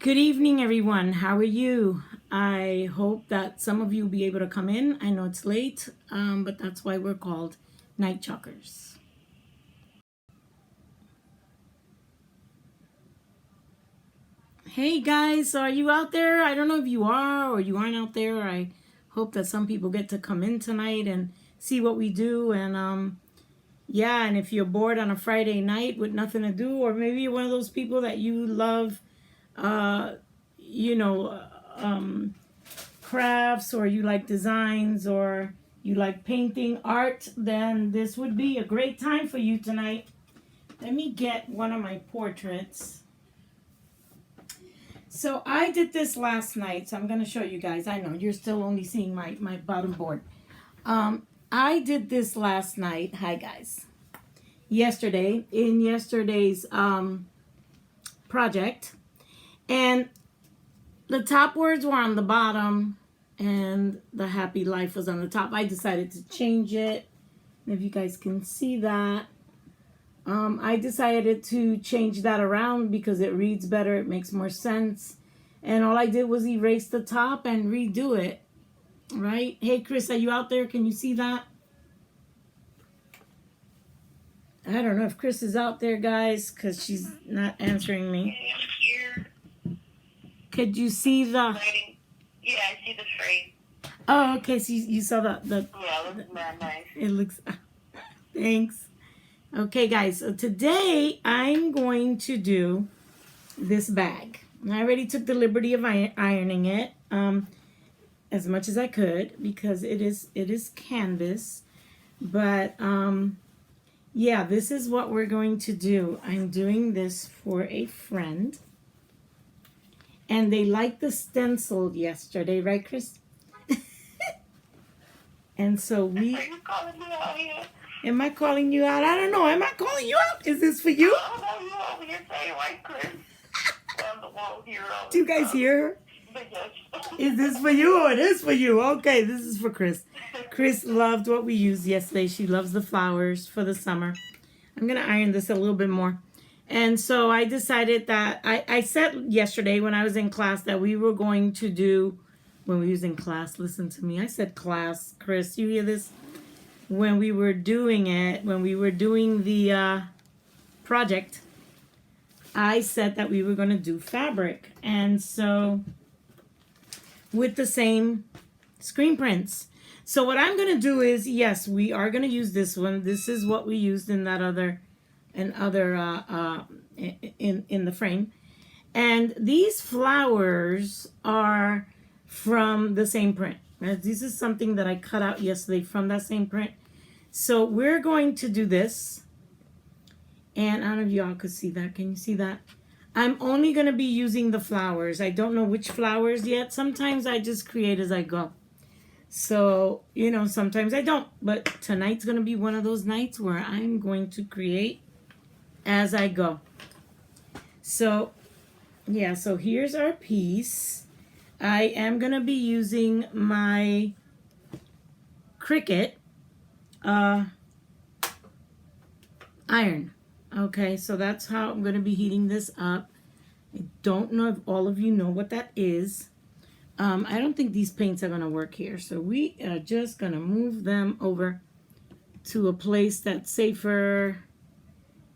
Good evening, everyone. How are you? I hope that some of you will be able to come in. I know it's late, but that's why we're called Night Chalkers. Hey guys, so are you out there? I don't know if you are or you aren't out there. I hope that some people get to come in tonight and see what we do. And yeah, and if you're bored on a Friday night with nothing to do, or maybe you're one of those people that you love, uh, you know, um, crafts, or you like designs, or you like painting art, then this would be a great time for you tonight. Let me get one of my portraits. So I did this last night, so I'm going to show you guys. I know you're still only seeing my bottom board. I did this last night. Hi guys. Yesterday, in yesterday's project, and the top words were on the bottom and the happy life was on the top. I decided to change it. If you guys can see that, I decided to change that around because it reads better, it makes more sense. And all I did was erase the top and redo it, right? Hey Chris, are you out there? Can you see that? I don't know if Chris is out there, guys, because she's not answering me. Could you see the... Yeah, I see the frame. Oh, okay. So you saw the Yeah, it looks mad nice. It looks... Thanks. Okay, guys. So today I'm going to do this bag. I already took the liberty of ironing it as much as I could because it is canvas. But yeah, this is what we're going to do. I'm doing this for a friend. And they liked the stencil yesterday, right, Chris? And so we... Are you calling me out here? Am I calling you out? I don't know. Am I calling you out? Is this for you? I don't know, you over here saying white Chris. I'm the world hero. Do you guys hear her? But yes. Is this for you? Oh, it is for you. Okay, this is for Chris. Chris loved what we used yesterday. She loves the flowers for the summer. I'm going to iron this a little bit more. And so I decided that I said yesterday when I was in class that we were going to do, when we was in class, listen to me. I said class. Chris, you hear this? When we were doing it, when we were doing the project, I said that we were going to do fabric. And so with the same screen prints. So what I'm going to do is, yes, we are going to use this one. This is what we used in that other in the frame. And these flowers are from the same print. This is something that I cut out yesterday from that same print. So we're going to do this. And I don't know if y'all could see that. Can you see that? I'm only going to be using the flowers. I don't know which flowers yet. Sometimes I just create as I go. So, you know, sometimes I don't. But tonight's going to be one of those nights where I'm going to create as I go. So, yeah, so here's our piece. I am going to be using my Cricut iron. Okay, so that's how I'm going to be heating this up. I don't know if all of you know what that is. I don't think these paints are going to work here. So we are just going to move them over to a place that's safer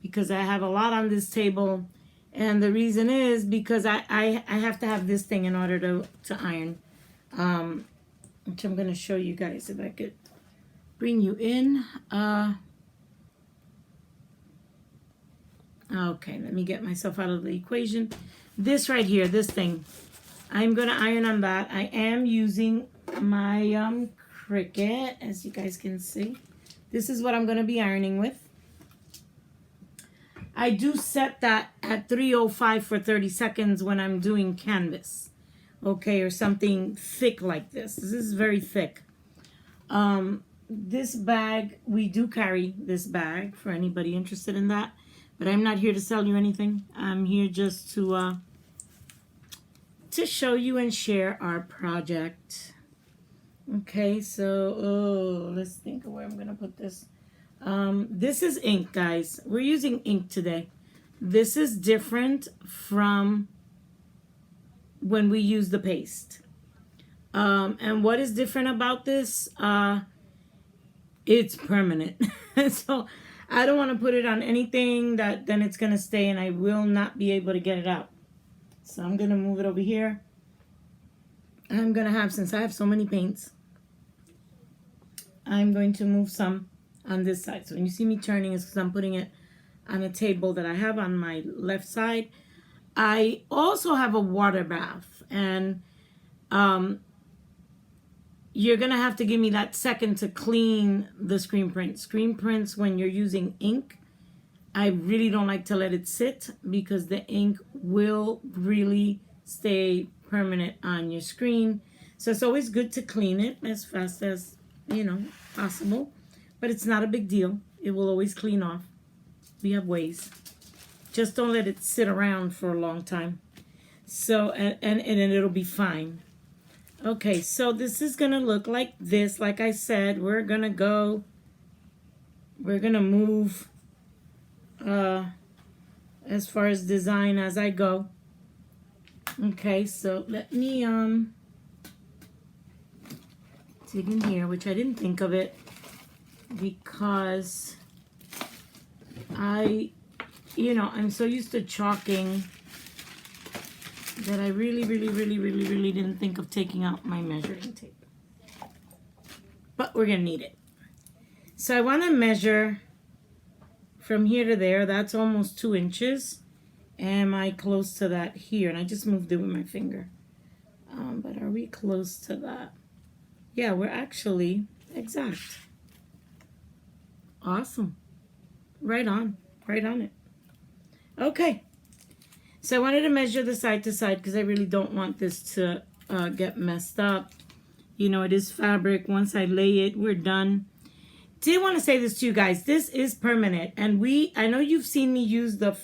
because I have a lot on this table. And the reason is because I have to have this thing in order to iron. Which I'm going to show you guys if I could bring you in. Okay, let me get myself out of the equation. This right here, this thing, I'm going to iron on that. I am using my Cricut, as you guys can see. This is what I'm going to be ironing with. I do set that at 305 for 30 seconds when I'm doing canvas. Okay, or something thick like this. This is very thick. This bag, we do carry this bag for anybody interested in that. But I'm not here to sell you anything. I'm here just to show you and share our project. Okay, so let's think of where I'm gonna put this. This is ink, guys. We're using ink today. This is different from when we use the paste. And what is different about this? It's permanent. So I don't want to put it on anything that then it's going to stay and I will not be able to get it out. So I'm going to move it over here. I'm going to have, since I have so many paints, I'm going to move some on this side. So when you see me turning, it's because I'm putting it on a table that I have on my left side. I also have a water bath, and you're going to have to give me that second to clean the screen print. Screen prints, when you're using ink, I really don't like to let it sit because the ink will really stay permanent on your screen. So it's always good to clean it as fast as, possible. But it's not a big deal. It will always clean off. We have ways. Just don't let it sit around for a long time. So, and it'll be fine. Okay, so this is going to look like this. Like I said, we're going to move as far as design as I go. Okay, so let me dig in here, which I didn't think of it because I'm so used to chalking that I really didn't think of taking out my measuring tape. But we're going to need it. So I want to measure from here to there. That's almost 2 inches. Am I close to that here? And I just moved it with my finger. But are we close to that? Yeah, we're actually exact. Awesome. Right on it. Okay. So I wanted to measure the side to side because I really don't want this to get messed up. It is fabric. Once I lay it, we're done. Did want to say this to you guys. This is permanent. And I know you've seen me use the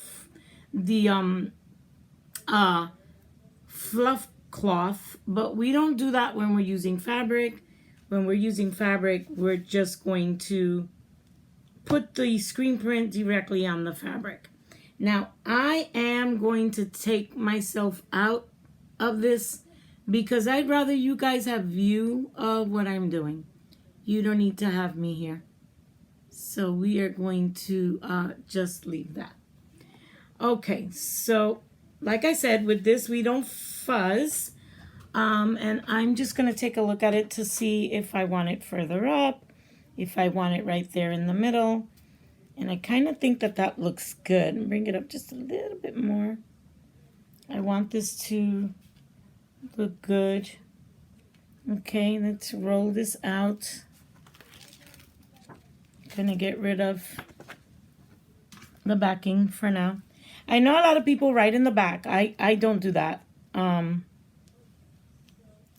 fluff cloth, but we don't do that when we're using fabric. When we're using fabric, we're just going to put the screen print directly on the fabric. Now, I am going to take myself out of this because I'd rather you guys have view of what I'm doing. You don't need to have me here. So we are going to just leave that. Okay, so like I said, with this, we don't fuzz. And I'm just going to take a look at it to see if I want it further up, if I want it right there in the middle. And I kind of think that looks good. Bring it up just a little bit more. I want this to look good. Okay, let's roll this out. Gonna get rid of the backing for now. I know a lot of people write in the back. I don't do that.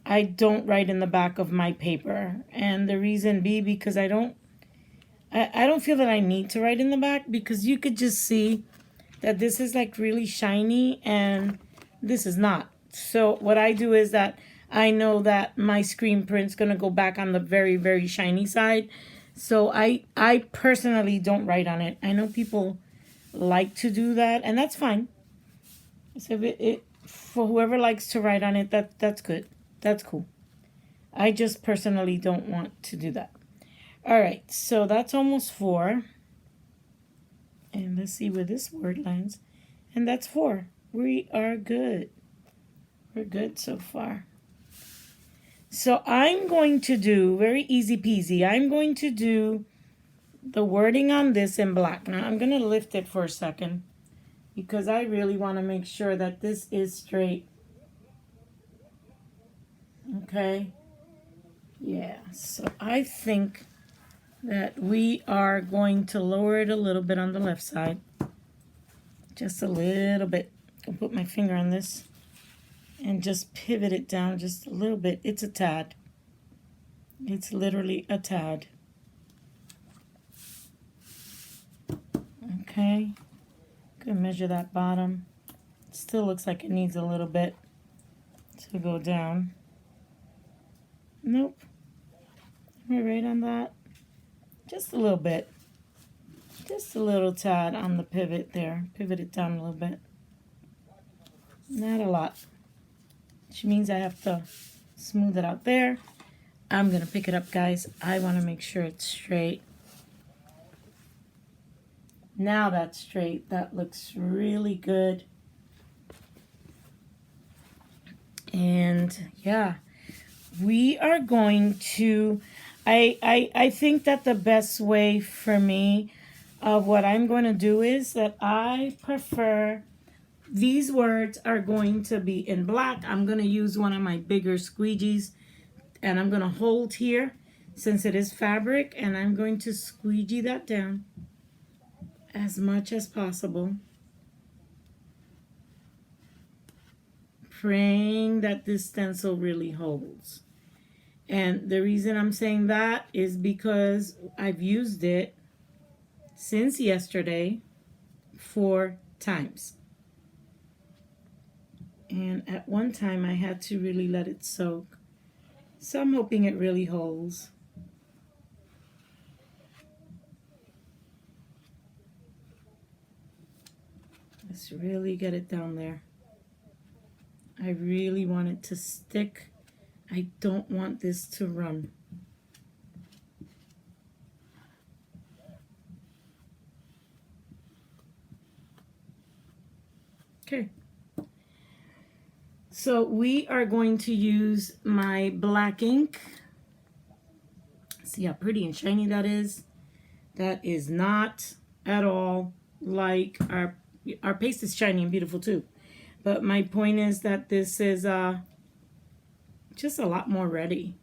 I don't write in the back of my paper. And the reason be because I don't feel that I need to write in the back because you could just see that this is like really shiny and this is not. So what I do is that I know that my screen print's going to go back on the very, very shiny side. So I personally don't write on it. I know people like to do that and that's fine. So if it for whoever likes to write on it, that's good. That's cool. I just personally don't want to do that. All right, so that's almost 4. And let's see where this word lands. And that's 4. We are good. We're good so far. So I'm going to do, very easy peasy, I'm going to do the wording on this in black. Now I'm going to lift it for a second because I really want to make sure that this is straight. Okay. Yeah, so I think that we are going to lower it a little bit on the left side. Just a little bit. I'll put my finger on this and just pivot it down just a little bit. It's a tad. It's literally a tad. Okay. Gonna measure that bottom. It still looks like it needs a little bit to go down. Nope. Am I right on that? Just a little bit. Just a little tad on the pivot there. Pivot it down a little bit. Not a lot. which means I have to smooth it out there. I'm going to pick it up, guys. I want to make sure it's straight. Now that's straight. That looks really good. And yeah, we are going to, I think that the best way for me of what I'm going to do is that I prefer, these words are going to be in black. I'm going to use one of my bigger squeegees, and I'm going to hold here since it is fabric, and I'm going to squeegee that down as much as possible, praying that this stencil really holds. And the reason I'm saying that is because I've used it since yesterday 4 times. And at one time I had to really let it soak. So I'm hoping it really holds. Let's really get it down there. I really want it to stick. I don't want this to run. Okay. So we are going to use my black ink. See how pretty and shiny that is? That is not at all like our paste is shiny and beautiful too. But my point is that this is just a lot more ready.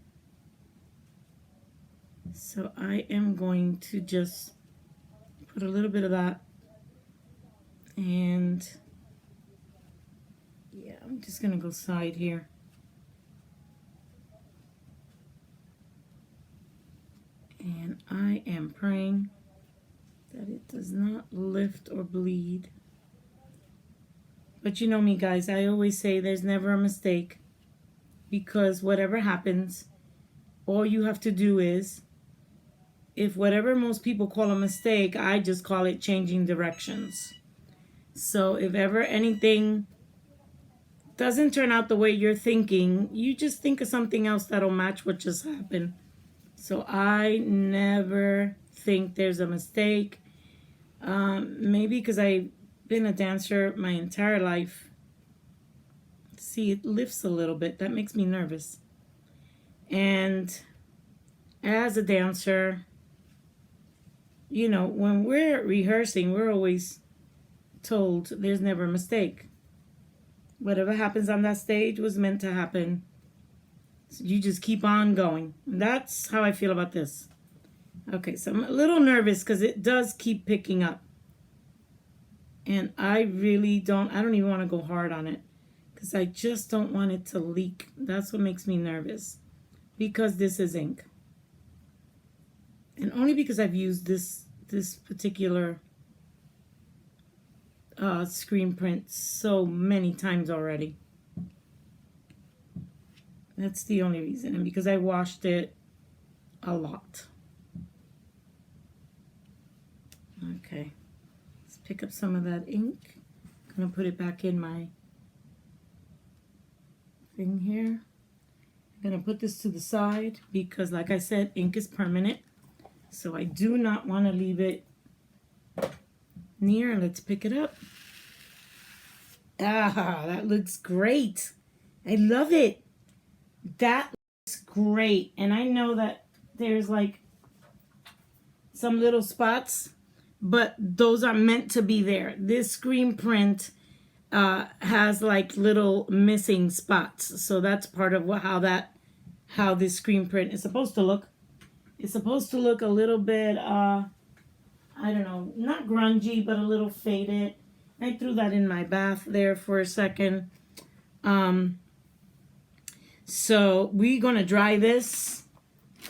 So I am going to just put a little bit of that, and yeah, I'm just gonna go side here. And I am praying that it does not lift or bleed. But you know me, guys, I always say there's never a mistake, because whatever happens, all you have to do is, if whatever most people call a mistake, I just call it changing directions. So if ever anything doesn't turn out the way you're thinking, you just think of something else that'll match what just happened. So I never think there's a mistake. Maybe because I've been a dancer my entire life. See, it lifts a little bit. That makes me nervous. And as a dancer, you know, when we're rehearsing, we're always told there's never a mistake. Whatever happens on that stage was meant to happen. So you just keep on going. That's how I feel about this. Okay, so I'm a little nervous because it does keep picking up. And I really don't even want to go hard on it, because I just don't want it to leak. That's what makes me nervous, because this is ink. And only because I've used this particular screen print so many times already. That's the only reason, and because I washed it a lot. Okay, let's pick up some of that ink. I'm gonna put it back in my thing here. I'm gonna put this to the side because, like I said, ink is permanent. So I do not want to leave it near. Let's pick it up. Ah, that looks great. I love it. That looks great. And I know that there's like some little spots, but those are meant to be there. This screen print has like little missing spots. So that's part of how this screen print is supposed to look. It's supposed to look a little bit, I don't know, not grungy, but a little faded. I threw that in my bath there for a second. So we're going to dry this.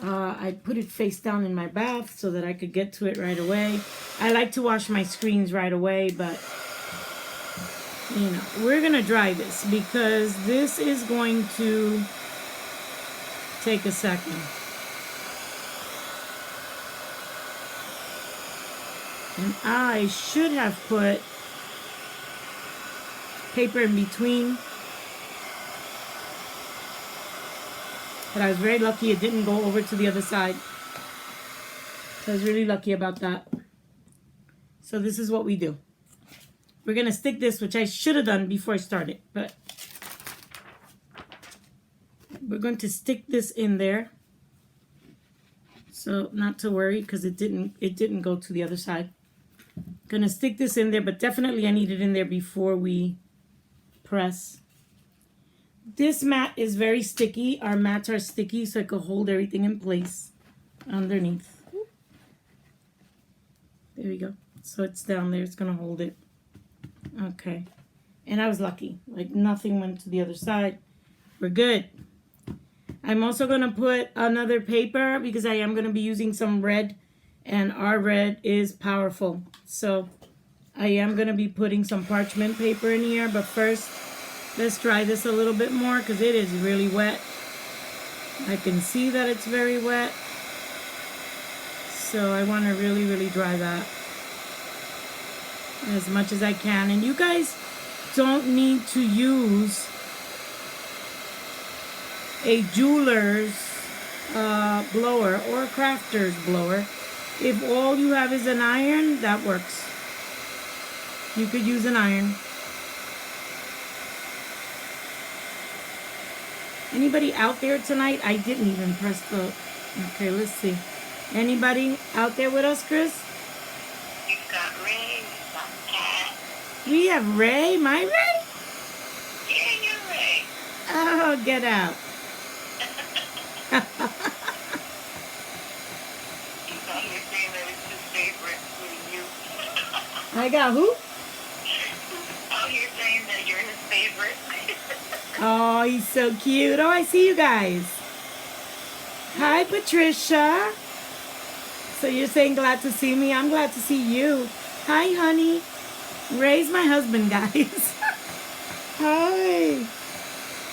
I put it face down in my bath so that I could get to it right away. I like to wash my screens right away, but, you know, we're going to dry this because this is going to take a second. And I should have put paper in between But I was very lucky it didn't go over to the other side. So I was really lucky about that. So this is what we do. We're going to stick this, which I should have done before I started. But we're going to stick this in there. So not to worry because it didn't go to the other side. Gonna stick this in there, but definitely I need it in there before we press. This mat is very sticky. Our mats are sticky, so it can hold everything in place underneath. There we go. So it's down there. It's gonna hold it. Okay. And I was lucky. Like nothing went to the other side. We're good. I'm also gonna put another paper because I am gonna be using some red. And our red is powerful. So I am going to be putting some parchment paper in here. But first, let's dry this a little bit more because it is really wet. I can see that it's very wet. So I want to really, really dry that as much as I can. And you guys don't need to use a jeweler's blower or a crafter's blower. If all you have is an iron, that works. You could use an iron. Anybody out there tonight? I didn't even press the... Okay, let's see. Anybody out there with us, Chris? You've got Ray, you've got Kat. We have Ray. My Ray? Yeah, you're Ray. Oh, get out. I got who? Oh, you're saying that you're his favorite? Oh, he's so cute. Oh, I see you guys. Hi, Patricia. So you're saying glad to see me? I'm glad to see you. Hi, honey. Ray's my husband, guys. Hi.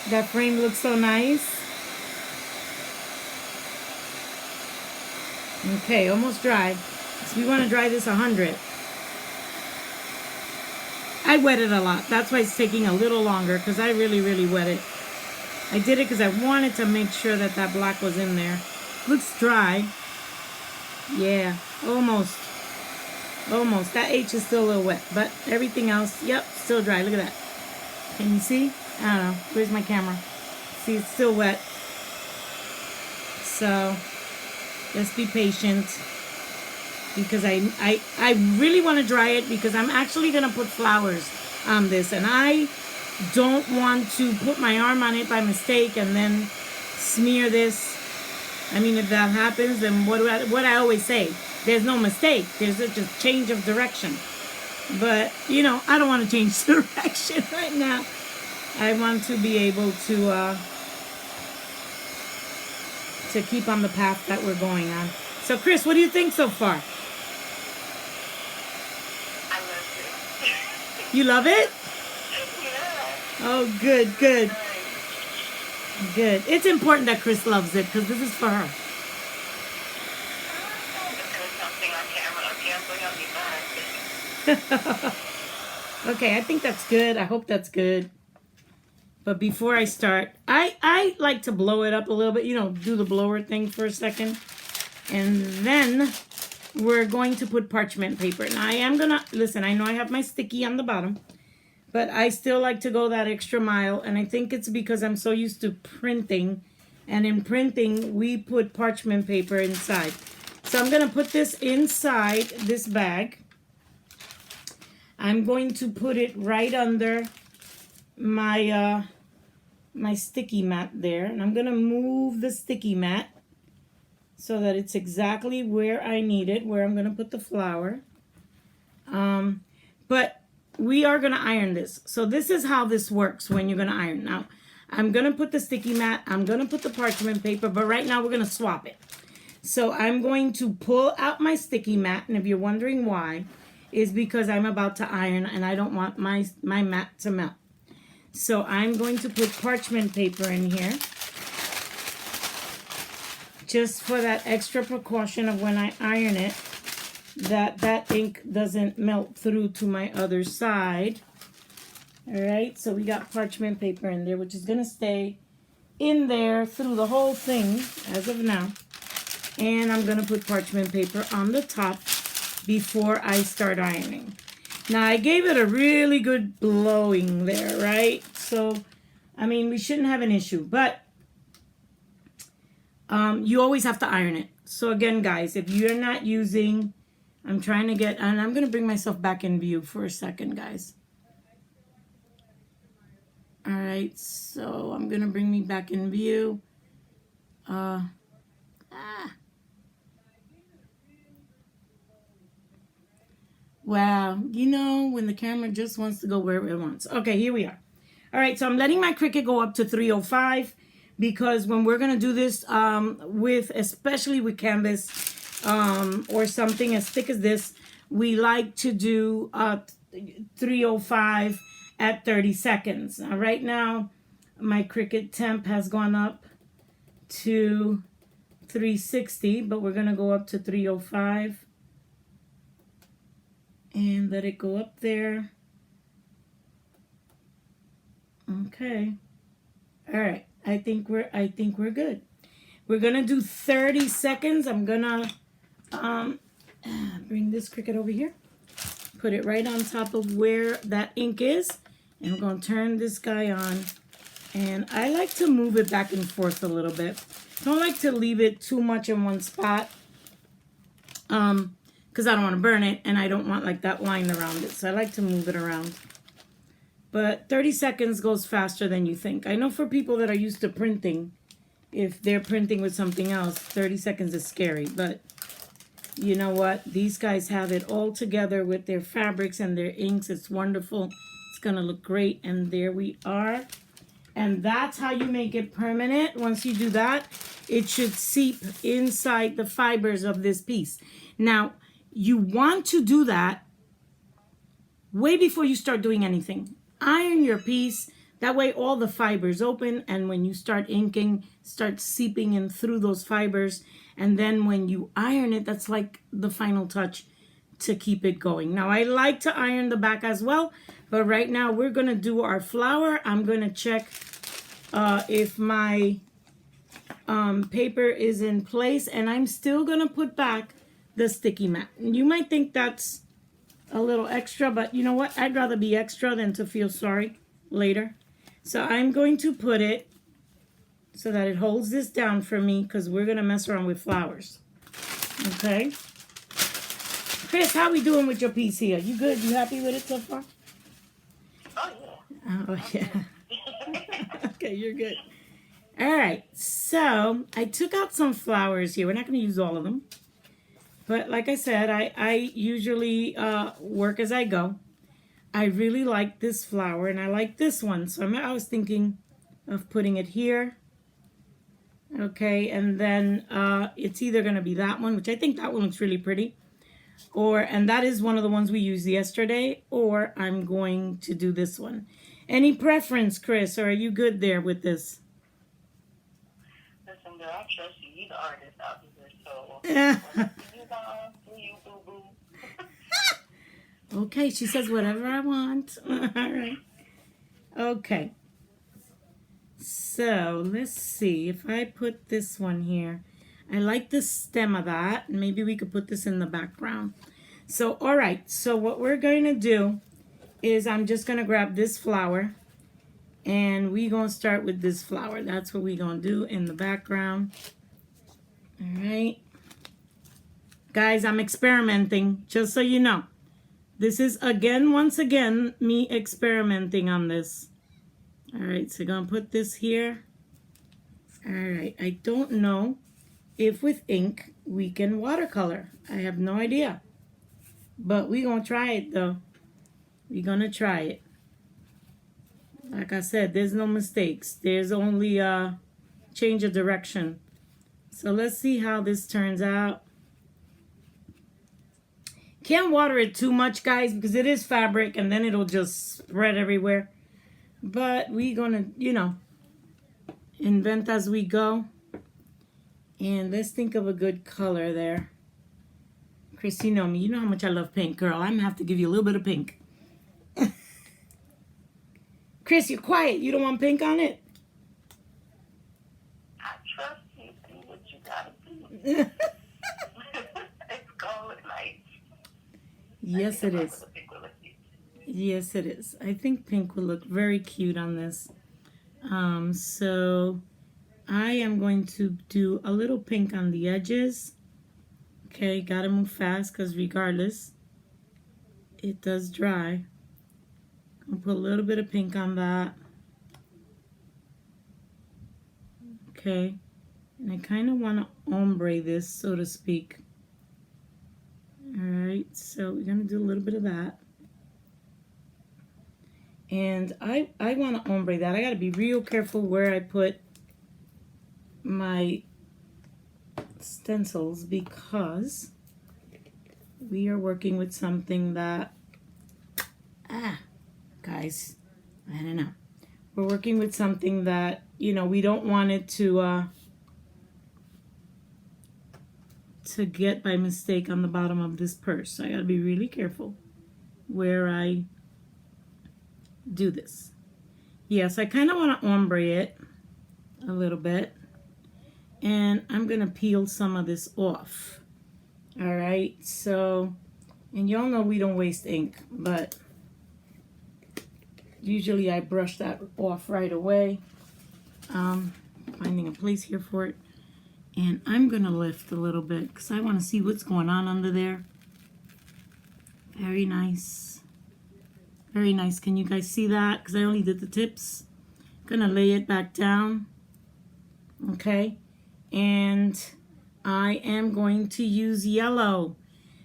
That frame looks so nice. Okay, almost dry. So we want to dry this 100. I wet it a lot. That's why it's taking a little longer because I really, really wet it. I did it because I wanted to make sure that that black was in there. Looks dry. Yeah, almost. Almost. That H is still a little wet, but everything else, yep, still dry. Look at that. Can you see? I don't know. Where's my camera? See, it's still wet. So, let's be patient. Because I really want to dry it because I'm actually going to put flowers on this. And I don't want to put my arm on it by mistake and then smear this. I mean, if that happens, then what I always say, there's no mistake. There's just change of direction. But, you know, I don't want to change direction right now. I want to be able to keep on the path that we're going on. So, Chris, what do you think so far? You love it? Yeah. Oh, good, good. Good. It's important that Chris loves it because this is for her. Okay, I think that's good. I hope that's good. But before I start, I like to blow it up a little bit. You know, do the blower thing for a second. And then we're going to put parchment paper. Now, I am going to, listen, I know I have my sticky on the bottom, but I still like to go that extra mile. And I think it's because I'm so used to printing. And in printing, we put parchment paper inside. So I'm going to put this inside this bag. I'm going to put it right under my my sticky mat there. And I'm going to move the sticky mat so that it's exactly where I need it, where I'm going to put the flower. But we are going to iron this. So this is how this works when you're going to iron. Now, I'm going to put the sticky mat. I'm going to put the parchment paper. But right now, we're going to swap it. So I'm going to pull out my sticky mat. And if you're wondering why, is because I'm about to iron and I don't want my mat to melt. So I'm going to put parchment paper in here. Just for that extra precaution of when I iron it, that ink doesn't melt through to my other side. All right, so we got parchment paper in there, which is going to stay in there through the whole thing as of now. And I'm going to put parchment paper on the top before I start ironing. Now, I gave it a really good blowing there, right? So, I mean, we shouldn't have an issue. But you always have to iron it. So, again, guys, if you're not using... I'm trying to get... And I'm going to bring myself back in view for a second, guys. All right, so I'm going to bring me back in view. Wow, you know, when the camera just wants to go wherever it wants. Okay, here we are. All right, so I'm letting my Cricut go up to 305 because when we're going to do this especially with canvas or something as thick as this, we like to do 305 at 30 seconds. Now, right now, my Cricut temp has gone up to 360, but we're going to go up to 305. And let it go up there. Okay. All right. I think we're good. We're gonna do 30 seconds. I'm gonna bring this Cricut over here. Put it right on top of where that ink is. And I'm gonna turn this guy on. And I like to move it back and forth a little bit. Don't like to leave it too much in one spot. Because I don't want to burn it, and I don't want like that line around it. So I like to move it around. But 30 seconds goes faster than you think. I know for people that are used to printing, if they're printing with something else, 30 seconds is scary. But you know what? These guys have it all together with their fabrics and their inks. It's wonderful. It's going to look great. And there we are. And that's how you make it permanent. Once you do that, it should seep inside the fibers of this piece. Now, you want to do that way before you start doing anything. Iron your piece. That way all the fibers open, and when you start inking, start seeping in through those fibers. And then when you iron it, that's like the final touch to keep it going. Now, I like to iron the back as well, but right now we're going to do our flower. I'm going to check if my paper is in place, and I'm still going to put back the sticky mat. You might think that's a little extra, but you know what? I'd rather be extra than to feel sorry later. So I'm going to put it so that it holds this down for me because we're going to mess around with flowers. Okay. Chris, how we doing with your piece here? You good? You happy with it so far? Oh, yeah. Oh, yeah. Okay, you're good. All right. So I took out some flowers here. We're not going to use all of them. But like I said, I usually work as I go. I really like this flower, and I like this one. So I was thinking of putting it here. Okay, and then it's either going to be that one, which I think that one looks really pretty. And that is one of the ones we used yesterday. Or I'm going to do this one. Any preference, Chris, or are you good there with this? Listen, girl, I trust you. You the artist out here, so... Okay, she says whatever I want. All right. Okay. So let's see if I put this one here. I like the stem of that. Maybe we could put this in the background. So, all right. So what we're going to do is I'm just going to grab this flower, and we're going to start with this flower. That's what we're going to do in the background. All right. Guys, I'm experimenting, just so you know. This is, once again, me experimenting on this. All right, so I'm going to put this here. All right, I don't know if with ink we can watercolor. I have no idea. But we're going to try it, though. We're going to try it. Like I said, there's no mistakes. There's only a change of direction. So let's see how this turns out. Can't water it too much, guys, because it is fabric, and then it'll just spread everywhere. But we're going to, invent as we go. And let's think of a good color there. Chris, you know me. You know how much I love pink, girl. I'm going to have to give you a little bit of pink. Chris, you're quiet. You don't want pink on it? It's gold with lights. Yes, it is. The pink will look cute. Yes, it is. I think pink will look very cute on this. So I am going to do a little pink on the edges. Okay, gotta move fast because regardless, it does dry. I'll put a little bit of pink on that. Okay, and I kind of want to ombre this, so to speak. Alright, so we're going to do a little bit of that. And I want to ombre that. I got to be real careful where I put my stencils because we are working with something that, guys, I don't know. We're working with something that, you know, we don't want it to get by mistake on the bottom of this purse. So I got to be really careful where I do this. Yes, I kind of want to ombre it a little bit. And I'm going to peel some of this off. All right, so, and y'all know we don't waste ink, but usually I brush that off right away. Finding a place here for it. And I'm going to lift a little bit because I want to see what's going on under there. Very nice. Very nice. Can you guys see that? Because I only did the tips. Going to lay it back down. Okay. And I am going to use yellow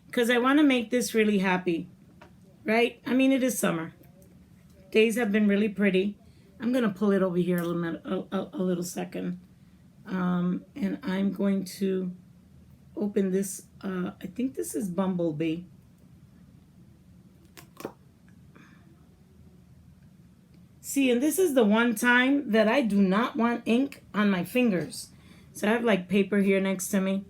because I want to make this really happy. Right? I mean, it is summer. Days have been really pretty. I'm going to pull it over here a little second. And I'm going to open this. I think this is Bumblebee. See, and this is the one time that I do not want ink on my fingers. So I have like paper here next to me.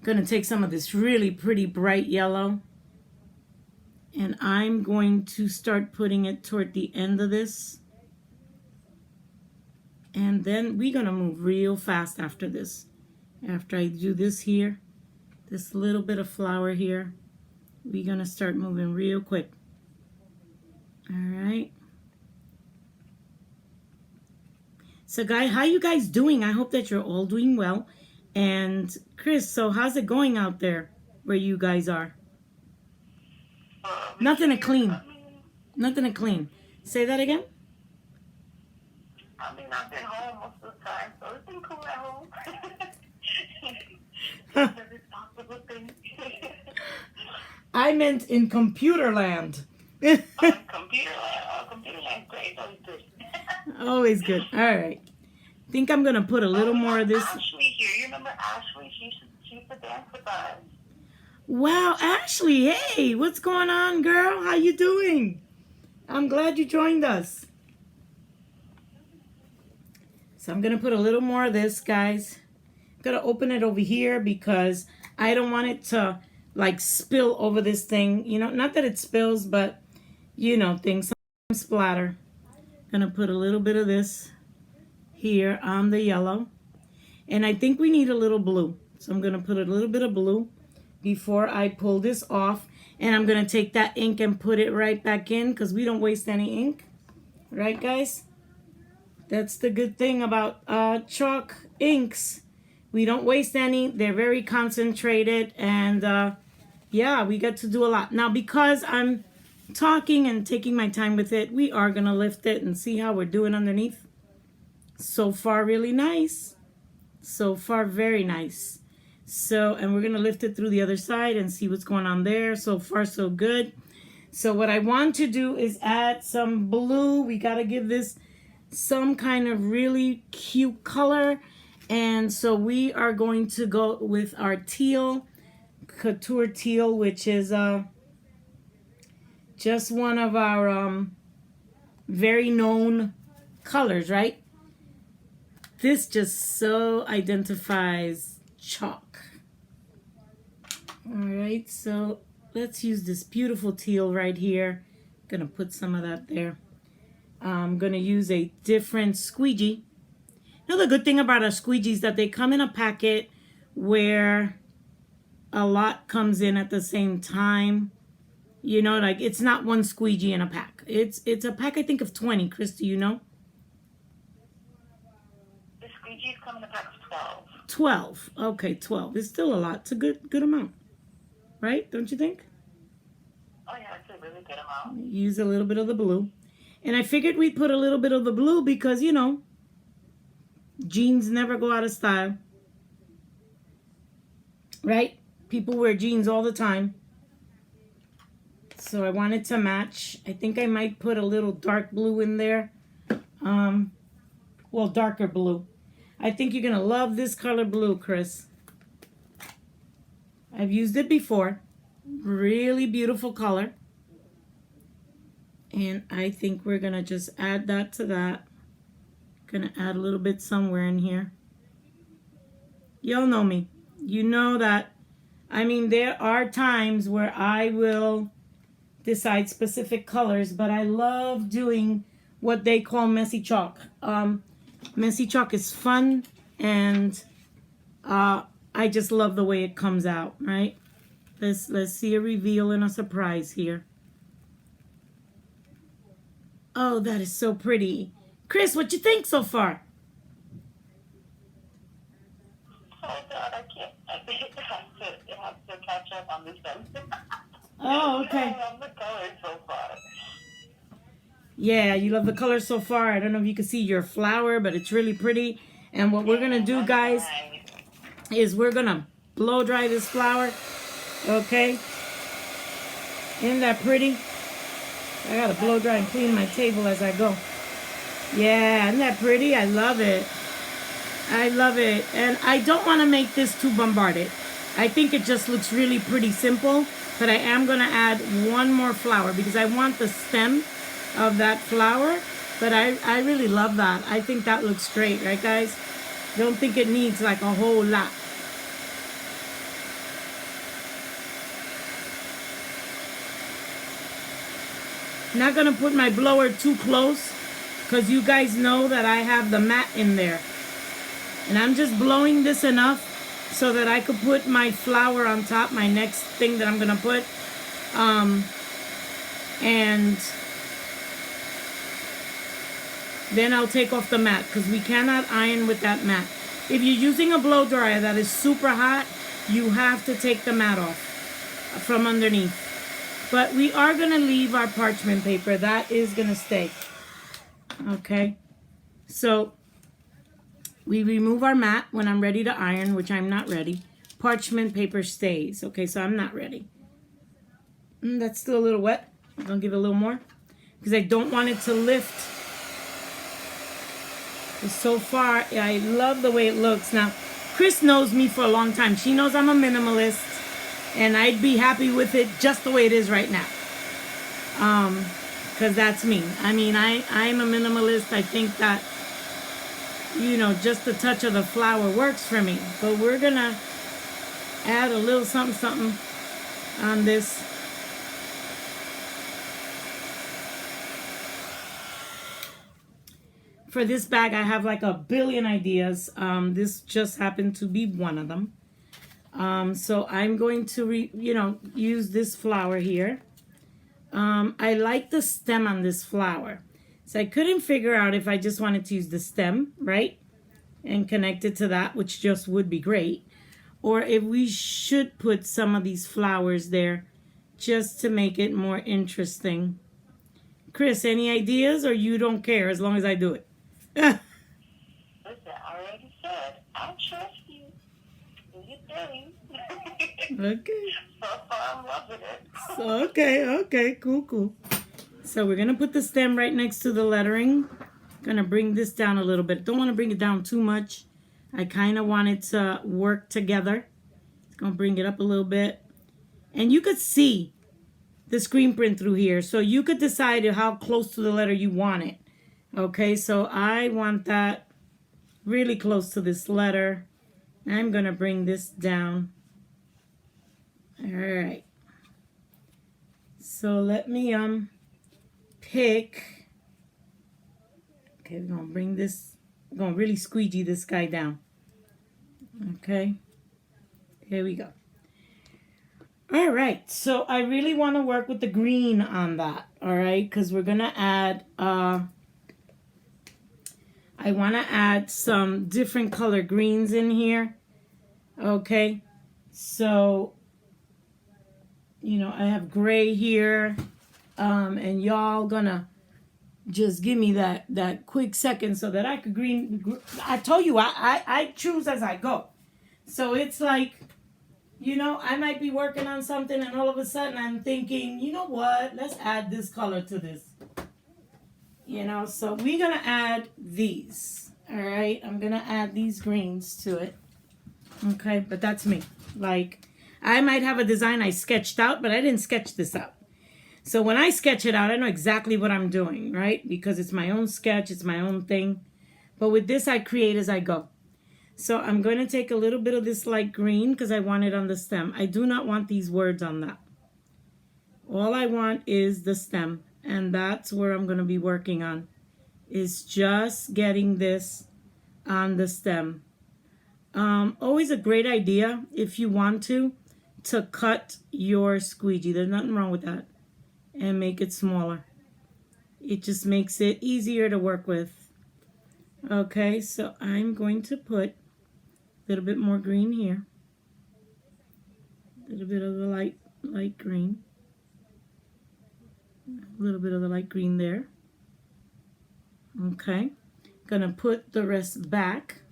Gonna take some of this really pretty bright yellow. And I'm going to start putting it toward the end of this. And then we're going to move real fast after this. After I do this here, this little bit of flower here, we're going to start moving real quick. All right. So guys, how you guys doing? I hope that you're all doing well. And Chris, so how's it going out there where you guys are? Nothing to clean. Nothing to clean. Say that again? I mean, I've been home most of the time, so it's been cool at home. Responsible thing. I meant in computer land. Computer land, great. Always good. Always good. All right. I think I'm going to put a little more of this. Ashley here. You remember Ashley? She used to dance with us. Wow, Ashley. Hey, what's going on, girl? How you doing? I'm glad you joined us. So I'm going to put a little more of this, guys. I'm going to open it over here because I don't want it to, like, spill over this thing. You know, not that it spills, but, you know, things splatter. Going to put a little bit of this here on the yellow. And I think we need a little blue. So I'm going to put a little bit of blue before I pull this off. And I'm going to take that ink and put it right back in because we don't waste any ink. Right, guys? That's the good thing about chalk inks. We don't waste any. They're very concentrated. And yeah, we get to do a lot. Now, because I'm talking and taking my time with it, we are going to lift it and see how we're doing underneath. So far, really nice. So far, very nice. So, and we're going to lift it through the other side and see what's going on there. So far, so good. So what I want to do is add some blue. We got to give this some kind of really cute color. And so we are going to go with our teal, Couture teal, which is just one of our very known colors, right? This just so identifies chalk. All right, so let's use this beautiful teal right here. Gonna put some of that there. I'm gonna use a different squeegee. You know, the good thing about our squeegees that they come in a packet where a lot comes in at the same time. You know, like it's not one squeegee in a pack. It's a pack, I think, of 20. Chris, do you know? The squeegees come in a pack of 12. 12. Okay, 12. It's still a lot. It's a good amount. Right? Don't you think? Oh, yeah, it's a really good amount. Use a little bit of the blue. And I figured we'd put a little bit of the blue because, you know, jeans never go out of style. Right? People wear jeans all the time. So I wanted to match. I think I might put a little dark blue in there. Well, darker blue. I think you're going to love this color blue, Chris. I've used it before. Really beautiful color. And I think we're going to just add that to that. Going to add a little bit somewhere in here. Y'all know me. You know that, I mean, there are times where I will decide specific colors, but I love doing what they call messy chalk. Messy chalk is fun, and I just love the way it comes out, right? Let's see a reveal and a surprise here. Oh, that is so pretty. Chris, what you think so far? Oh, God, I can't. It has to catch up on this one. Oh, okay. I love the colors so far. Yeah, you love the color so far. I don't know if you can see your flower, but it's really pretty. And what we're going to do, guys, is we're going to blow dry this flower. Okay? Isn't that pretty? I got to blow dry and clean my table as I go. Yeah, isn't that pretty? I love it. I love it. And I don't want to make this too bombarded. I think it just looks really pretty simple. But I am going to add one more flower because I want the stem of that flower. But I really love that. I think that looks great, right, guys? Don't think it needs like a whole lot. Not going to put my blower too close because you guys know that I have the mat in there. And I'm just blowing this enough so that I could put my flower on top, my next thing that I'm going to put. And then I'll take off the mat because we cannot iron with that mat. If you're using a blow dryer that is super hot, you have to take the mat off from underneath. But we are going to leave our parchment paper. That is going to stay. Okay. So we remove our mat when I'm ready to iron, which I'm not ready. Parchment paper stays. Okay, so I'm not ready. That's still a little wet. I'm going to give it a little more because I don't want it to lift. So far, I love the way it looks. Now, Chris knows me for a long time. She knows I'm a minimalist, and I'd be happy with it just the way it is right now. Because that's me. I mean, I'm a minimalist. I think that, you know, just the touch of the flower works for me. But we're going to add a little something on this. For this bag, I have like a billion ideas. This just happened to be one of them. So I'm going to, use this flower here. I like the stem on this flower. So I couldn't figure out if I just wanted to use the stem, right? And connect it to that, which just would be great. Or if we should put some of these flowers there just to make it more interesting. Chris, any ideas, or you don't care as long as I do it? Listen, I already said, I trust you. Do your thing. Okay. So far, I'm loving it. So, okay, cool. So we're going to put the stem right next to the lettering. Going to bring this down a little bit. Don't want to bring it down too much. I kind of want it to work together. Going to bring it up a little bit. And you could see the screen print through here. So you could decide how close to the letter you want it. Okay, so I want that really close to this letter. I'm going to bring this down. All right. So let me pick. Okay, we're going to bring this I'm going to really squeegee this guy down. Okay. Here we go. All right. So I really want to work with the green on that. All right. Because we're going to add, I want to add some different color greens in here. Okay. So, you know, I have gray here. And y'all gonna just give me that quick second so that I could I told you I choose as I go. So it's like, you know, I might be working on something and all of a sudden I'm thinking, you know what, let's add this color to this. You know, so we're gonna add these. All right, I'm gonna add these greens to it. Okay, but that's me. Like, I might have a design I sketched out, but I didn't sketch this out. So when I sketch it out, I know exactly what I'm doing, right? Because it's my own sketch, it's my own thing. But with this, I create as I go. So I'm going to take a little bit of this light green because I want it on the stem. I do not want these words on that. All I want is the stem. And that's where I'm going to be working on, is just getting this on the stem. Always a great idea, if you want to cut your squeegee. There's nothing wrong with that. And make it smaller. It just makes it easier to work with. Okay, so I'm going to put a little bit more green here. A little bit of the light green. A little bit of the light green there. Okay, gonna put the rest back.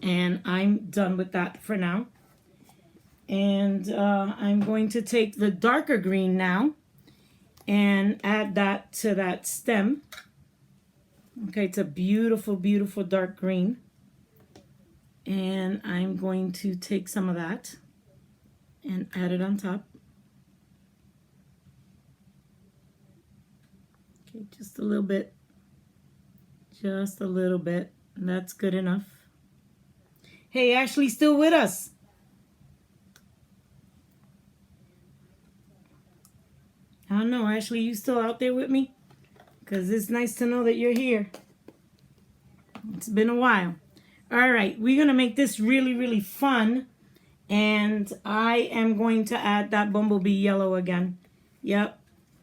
And I'm done with that for now. And I'm going to take the darker green now and add that to that stem. Okay, it's a beautiful, beautiful dark green. And I'm going to take some of that and add it on top. Okay, just a little bit. Just a little bit. That's good enough. Hey, Ashley's still with us. I don't know, Ashley, you still out there with me? Because it's nice to know that you're here. It's been a while. All right, we're going to make this really, really fun. And I am going to add that bumblebee yellow again. Yep.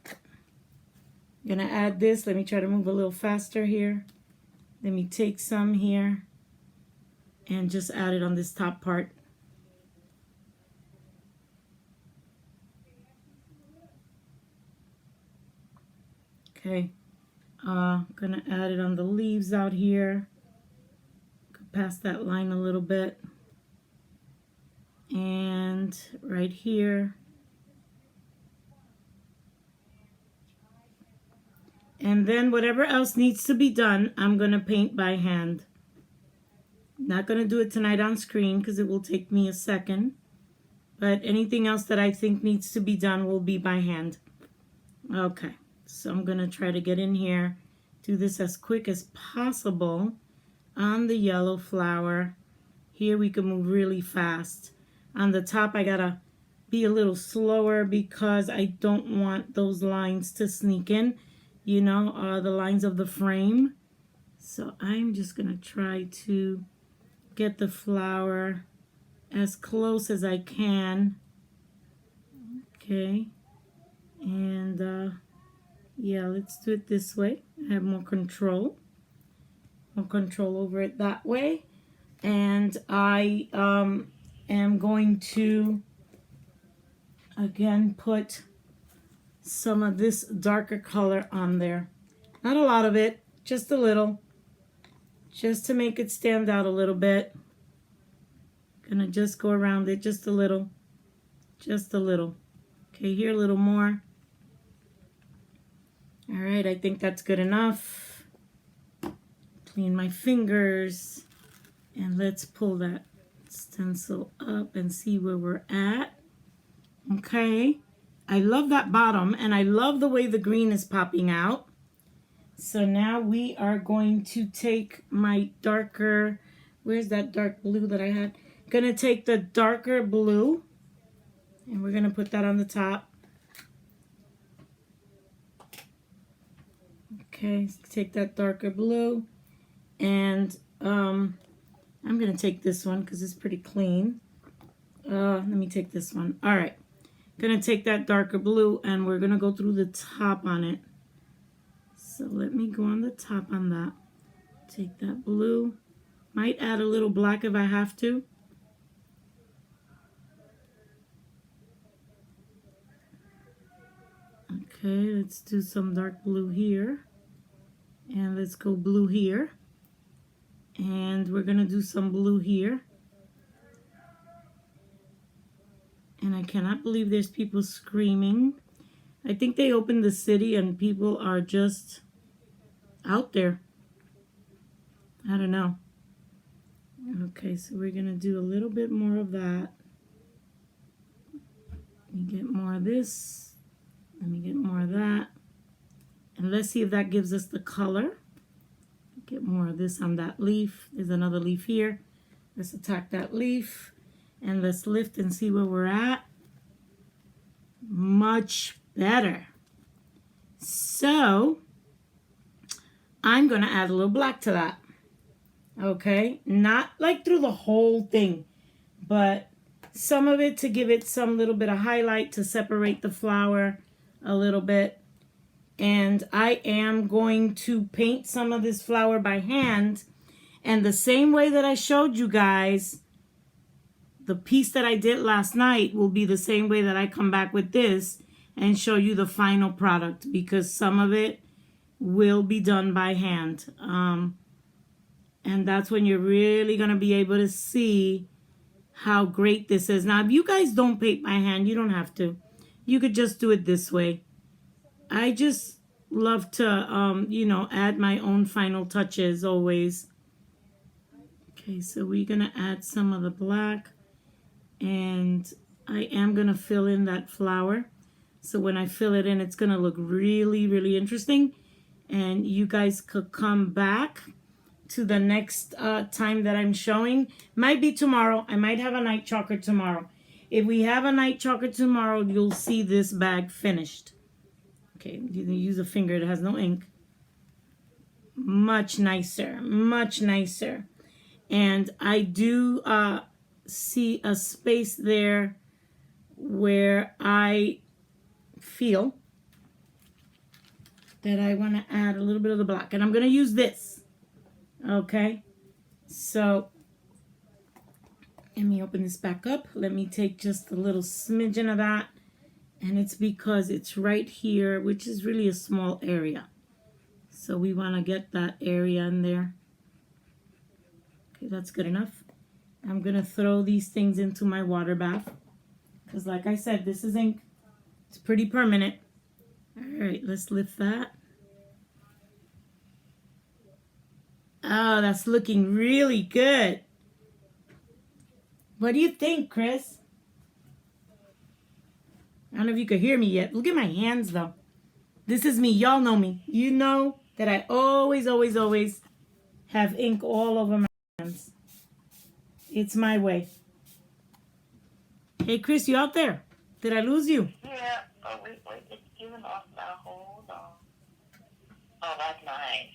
I'm going to add this. Let me try to move a little faster here. Let me take some here and just add it on this top part. Okay, gonna add it on the leaves out here. Go past that line a little bit. And right here. And then whatever else needs to be done, I'm gonna paint by hand. Not gonna do it tonight on screen because it will take me a second. But anything else that I think needs to be done will be by hand. Okay. So I'm going to try to get in here, do this as quick as possible on the yellow flower. Here we can move really fast. On the top, I got to be a little slower because I don't want those lines to sneak in, you know, the lines of the frame. So I'm just going to try to get the flower as close as I can. Okay. And, yeah, let's do it this way. I have more control over it that way. And I am going to, again, put some of this darker color on there. Not a lot of it, just a little. Just to make it stand out a little bit. Gonna just go around it just a little. Just a little. Okay, here a little more. All right, I think that's good enough. Clean my fingers. And let's pull that stencil up and see where we're at. Okay. I love that bottom, and I love the way the green is popping out. So now we are going to take my darker, where's that dark blue that I had? Gonna take the darker blue, and we're gonna put that on the top. Okay, take that darker blue And I'm going to take this one because it's pretty clean. Let me take this one. All right. Going to take that darker blue and we're going to go through the top on it. So let me go on the top on that. Take that blue. Might add a little black if I have to. Okay, let's do some dark blue here. And let's go blue here. And we're going to do some blue here. And I cannot believe there's people screaming. I think they opened the city and people are just out there. I don't know. Okay, so we're going to do a little bit more of that. Let me get more of this. Let me get more of that. And let's see if that gives us the color. Get more of this on that leaf. There's another leaf here. Let's attack that leaf. And let's lift and see where we're at. Much better. So, I'm going to add a little black to that. Okay? Not like through the whole thing, but some of it to give it some little bit of highlight to separate the flower a little bit. And I am going to paint some of this flower by hand. And the same way that I showed you guys, the piece that I did last night will be the same way that I come back with this and show you the final product, because some of it will be done by hand. And that's when you're really going to be able to see how great this is. Now, if you guys don't paint by hand, you don't have to. You could just do it this way. I just love to, you know, add my own final touches always. Okay, so we're going to add some of the black. And I am going to fill in that flower. So when I fill it in, it's going to look really, really interesting. And you guys could come back to the next time that I'm showing. Might be tomorrow. I might have a night chalker tomorrow. If we have a night chalker tomorrow, you'll see this bag finished. Okay, you can use a finger that has no ink. Much nicer, much nicer. And I do see a space there where I feel that I want to add a little bit of the black. And I'm going to use this. Okay, so let me open this back up. Let me take just a little smidgen of that. And it's because it's right here, which is really a small area. So we want to get that area in there. Okay, that's good enough. I'm going to throw these things into my water bath. Because like I said, this is ink. It's pretty permanent. All right, let's lift that. Oh, that's looking really good. What do you think, Chris? I don't know if you could hear me yet. Look at my hands, though. This is me. Y'all know me. You know that I always, always, always have ink all over my hands. It's my way. Hey, Chris, you out there? Did I lose you? Yeah, but wait, it's giving off now. Hold on. Oh, that's nice.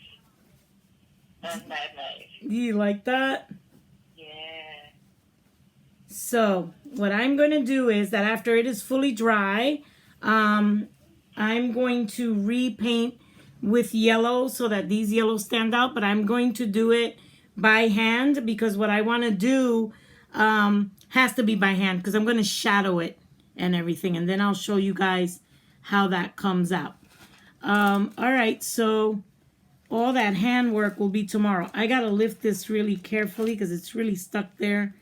That's nice. You like that? Yeah. So what I'm going to do is that after it is fully dry, I'm going to repaint with yellow so that these yellows stand out. But I'm going to do it by hand because what I want to do has to be by hand because I'm going to shadow it and everything. And then I'll show you guys how that comes out. All right, so all that handwork will be tomorrow. I got to lift this really carefully because it's really stuck there.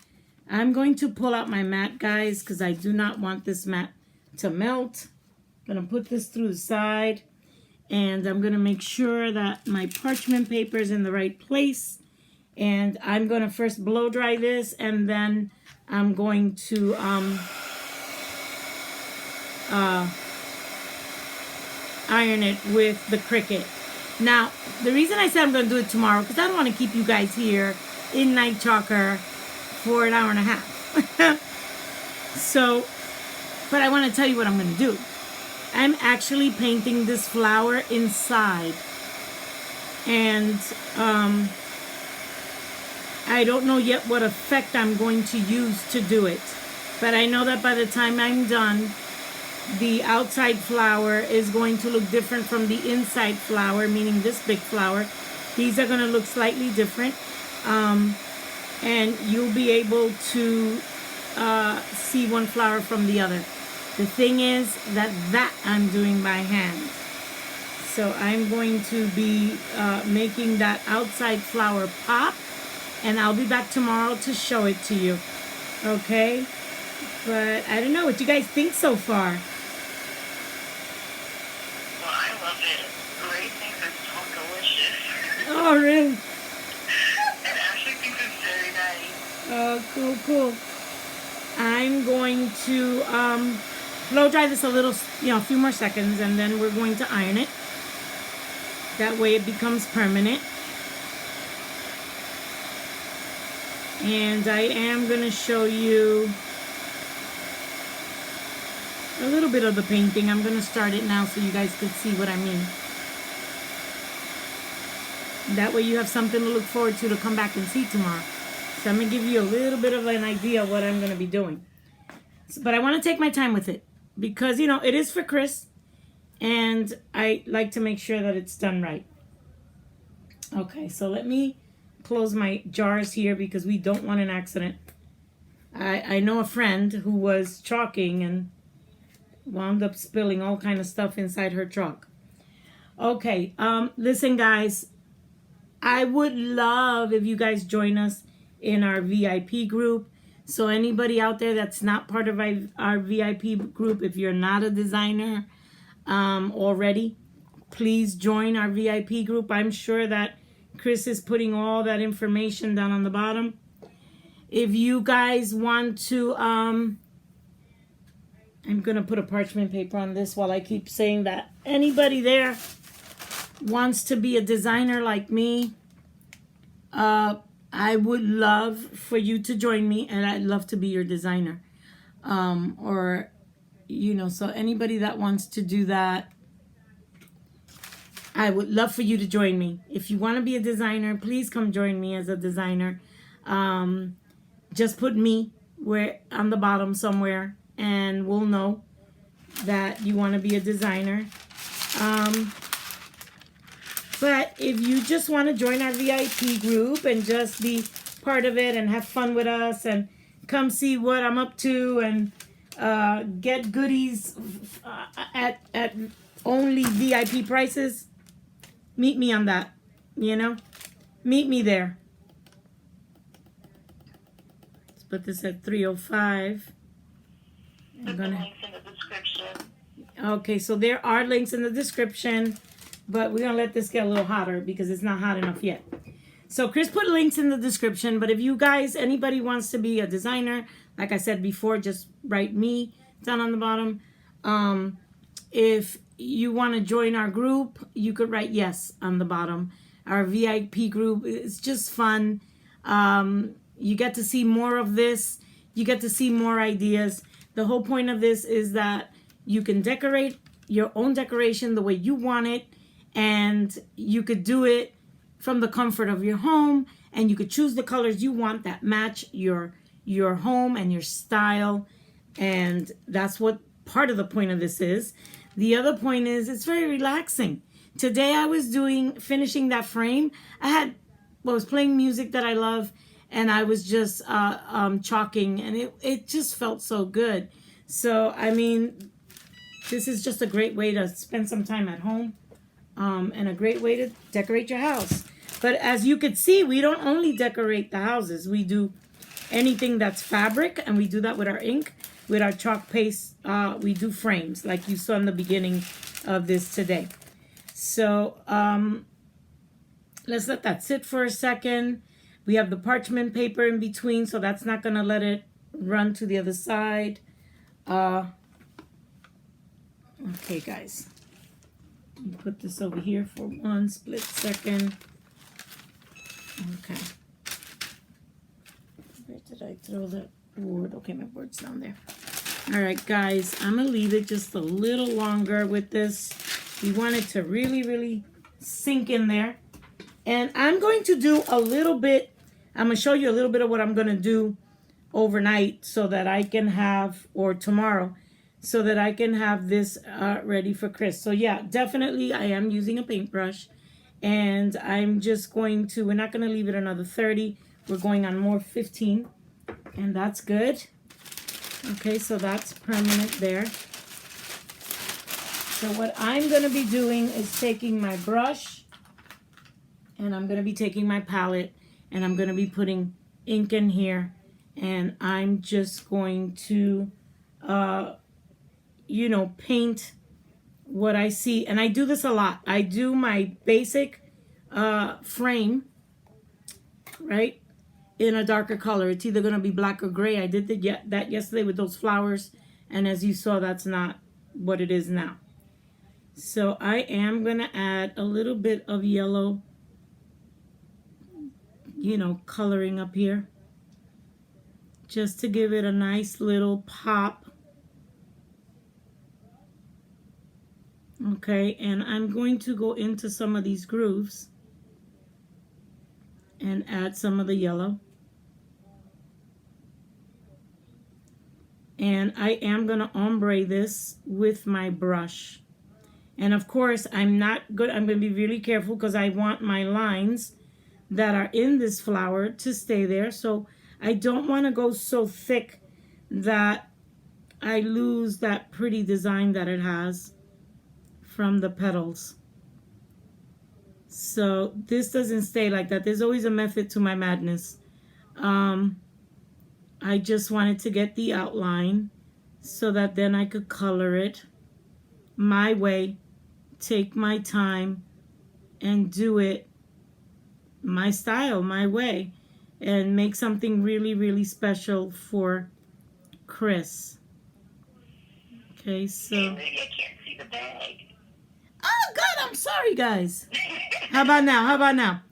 I'm going to pull out my mat, guys, because I do not want this mat to melt. I'm going to put this through the side. And I'm going to make sure that my parchment paper is in the right place. And I'm going to first blow dry this. And then I'm going to iron it with the Cricut. Now, the reason I said I'm going to do it tomorrow, because I don't want to keep you guys here in night chalker for an hour and a half. So, but I want to tell you what I'm going to do. I'm actually painting this flower inside. And I don't know yet what effect I'm going to use to do it. But I know that by the time I'm done, the outside flower is going to look different from the inside flower, meaning this big flower. These are going to look slightly different. And you'll be able to see one flower from the other. The thing is that I'm doing by hand. So I'm going to be making that outside flower pop. And I'll be back tomorrow to show it to you. Okay? But I don't know what you guys think so far. Well, I love it. Ray thinks it's Chalkolicious. Oh, really? And Ashley thinks it's very nice. Oh, cool, cool. I'm going to blow dry this a little, a few more seconds, and then we're going to iron it. That way it becomes permanent. And I am going to show you a little bit of the painting. I'm going to start it now so you guys can see what I mean. That way you have something to look forward to come back and see tomorrow. So I'm going to give you a little bit of an idea of what I'm going to be doing. But I want to take my time with it because, it is for Chris. And I like to make sure that it's done right. Okay, so let me close my jars here because we don't want an accident. I know a friend who was chalking and wound up spilling all kind of stuff inside her chalk. Okay, listen guys, I would love if you guys join us in our VIP group. So anybody out there that's not part of our VIP group, if you're not a designer already, please join our VIP group. I'm sure that Chris is putting all that information down on the bottom. If you guys want to, I'm going to put a parchment paper on this while I keep saying that. Anybody there wants to be a designer like me, I would love for you to join me, and I'd love to be your designer. So anybody that wants to do that, I would love for you to join me. If you want to be a designer, please come join me as a designer. Just put me on the bottom somewhere, and we'll know that you want to be a designer. But if you just want to join our VIP group and just be part of it and have fun with us and come see what I'm up to and get goodies at only VIP prices, meet me on that, Meet me there. Let's put this at 305. Put the links in the description. Okay, so there are links in the description, but we're going to let this get a little hotter because it's not hot enough yet. So Chris put links in the description, but if you guys, anybody wants to be a designer, like I said before, just write me down on the bottom. If you want to join our group, you could write yes on the bottom. Our VIP group, it's just fun. You get to see more of this. You get to see more ideas. The whole point of this is that you can decorate your own decoration the way you want it, and you could do it from the comfort of your home, and you could choose the colors you want that match your home and your style. And that's what part of the point of this is. The other point is it's very relaxing. Today I was finishing that frame. I was playing music that I love, and I was just chalking, and it just felt so good. So, this is just a great way to spend some time at home, and a great way to decorate your house. But as you could see, we don't only decorate the houses. We do anything that's fabric, and we do that with our ink. With our chalk paste, we do frames, like you saw in the beginning of this today. So let's let that sit for a second. We have the parchment paper in between, so that's not going to let it run to the other side. Okay, guys. Let me put this over here for one split second. Okay. Where did I throw that board? Okay, my board's down there. All right, guys, I'm going to leave it just a little longer with this. We want it to really, really sink in there. And I'm going to do a little bit I'm going to show you a little bit of what I'm going to do overnight so that I can have, or tomorrow, so that I can have this ready for Chris. So yeah, definitely I am using a paintbrush, and I'm just going to, we're not going to leave it another 30. We're going on more 15, and that's good. Okay, so that's permanent there. So what I'm going to be doing is taking my brush, and I'm going to be taking my palette, and I'm going to be putting ink in here, and I'm just going to, you know, paint what I see. And I do this a lot. I do my basic frame, right, in a darker color. It's either going to be black or gray. I did that yesterday with those flowers, and as you saw, that's not what it is now. So I am going to add a little bit of yellow, you know, coloring up here, just to give it a nice little pop. Okay, and I'm going to go into some of these grooves and add some of the yellow. And I am going to ombre this with my brush. And of course, I'm going to be really careful because I want my lines that are in this flower to stay there. So I don't want to go so thick that I lose that pretty design that it has from the petals. So this doesn't stay like that. There's always a method to my madness. I just wanted to get the outline so that then I could color it my way, take my time, and do it my style, my way, and make something really, really special for Chris. Okay, so. Maybe I can't see the bag. Oh, good. I'm sorry, guys. How about now? How about now?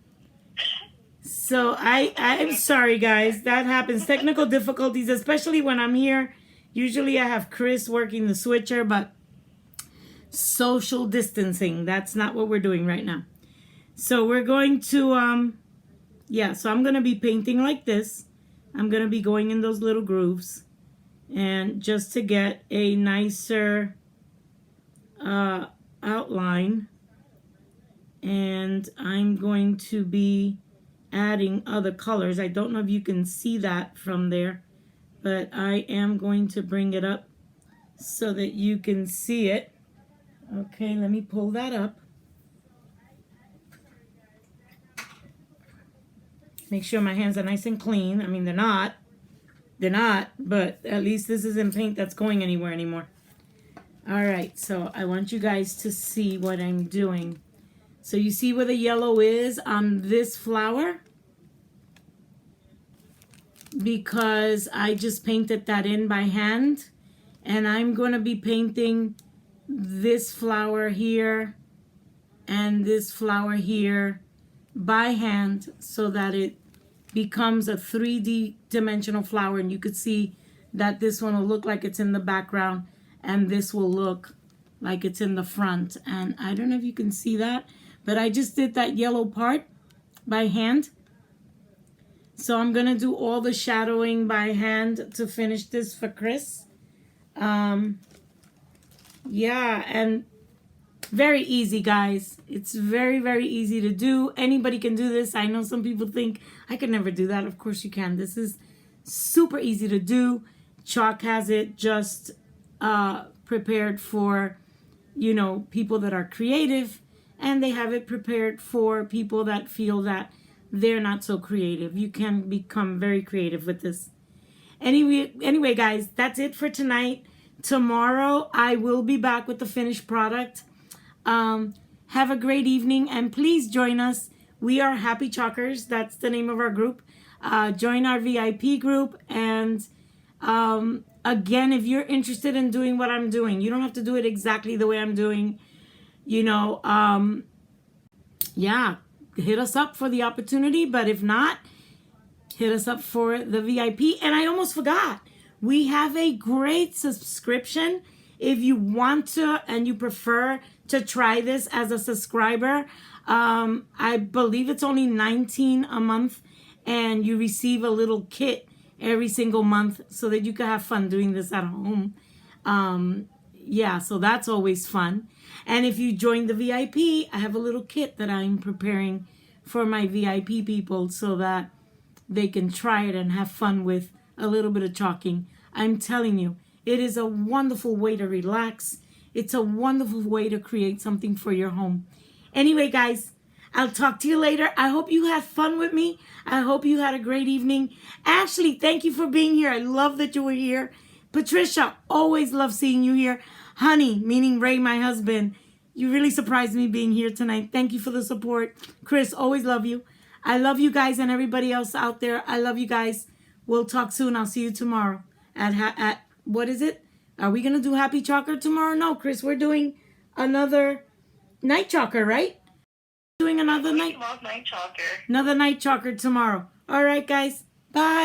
So I'm sorry, guys. That happens. Technical difficulties, especially when I'm here. Usually I have Chris working the switcher, but social distancing. That's not what we're doing right now. So we're going to, yeah, so I'm going to be painting like this. I'm going to be going in those little grooves. And just to get a nicer outline. And I'm going to be adding other colors. I don't know if you can see that from there, but I am going to bring it up so that you can see it. Okay, let me pull that up. Make sure my hands are nice and clean. I mean, they're not, but at least this isn't paint that's going anywhere anymore. All right, so I want you guys to see what I'm doing. So you see where the yellow is on this flower? Because I just painted that in by hand. And I'm going to be painting this flower here and this flower here by hand so that it becomes a 3D dimensional flower. And you could see that this one will look like it's in the background and this will look like it's in the front. And I don't know if you can see that, but I just did that yellow part by hand. So I'm going to do all the shadowing by hand to finish this for Chris. Yeah, and very easy, guys. It's very, very easy to do. Anybody can do this. I know some people think, I could never do that. Of course you can. This is super easy to do. Chalk has it just prepared for, you know, people that are creative. And they have it prepared for people that feel that they're not so creative. You can become very creative with this. Anyway, guys, that's it for tonight. Tomorrow, I will be back with the finished product. Have a great evening, and please join us. We are Happy Chalkers. That's the name of our group. Join our VIP group. And again, if you're interested in doing what I'm doing, you don't have to do it exactly the way I'm doing. You know, yeah, hit us up for the opportunity. But if not, hit us up for the VIP. And I almost forgot. We have a great subscription. If you want to and you prefer to try this as a subscriber, I believe it's only $19 a month. and you receive a little kit every single month so that you can have fun doing this at home. Yeah, so that's always fun. And if you join the VIP, I have a little kit that I'm preparing for my VIP people so that they can try it and have fun with a little bit of chalking. I'm telling you, it is a wonderful way to relax. It's a wonderful way to create something for your home. Anyway, guys, I'll talk to you later. I hope you had fun with me. I hope you had a great evening. Ashley, thank you for being here. I love that you were here. Patricia, always love seeing you here. Honey, meaning Ray, my husband, you really surprised me being here tonight. Thank you for the support. Chris, always love you. I love you guys and everybody else out there. I love you guys. We'll talk soon. I'll see you tomorrow at what is it? Are we going to do Happy Chalker tomorrow? No, Chris, we're doing another night chalker, right? Doing another night Night chalker. Another night chalker tomorrow. All right, guys. Bye.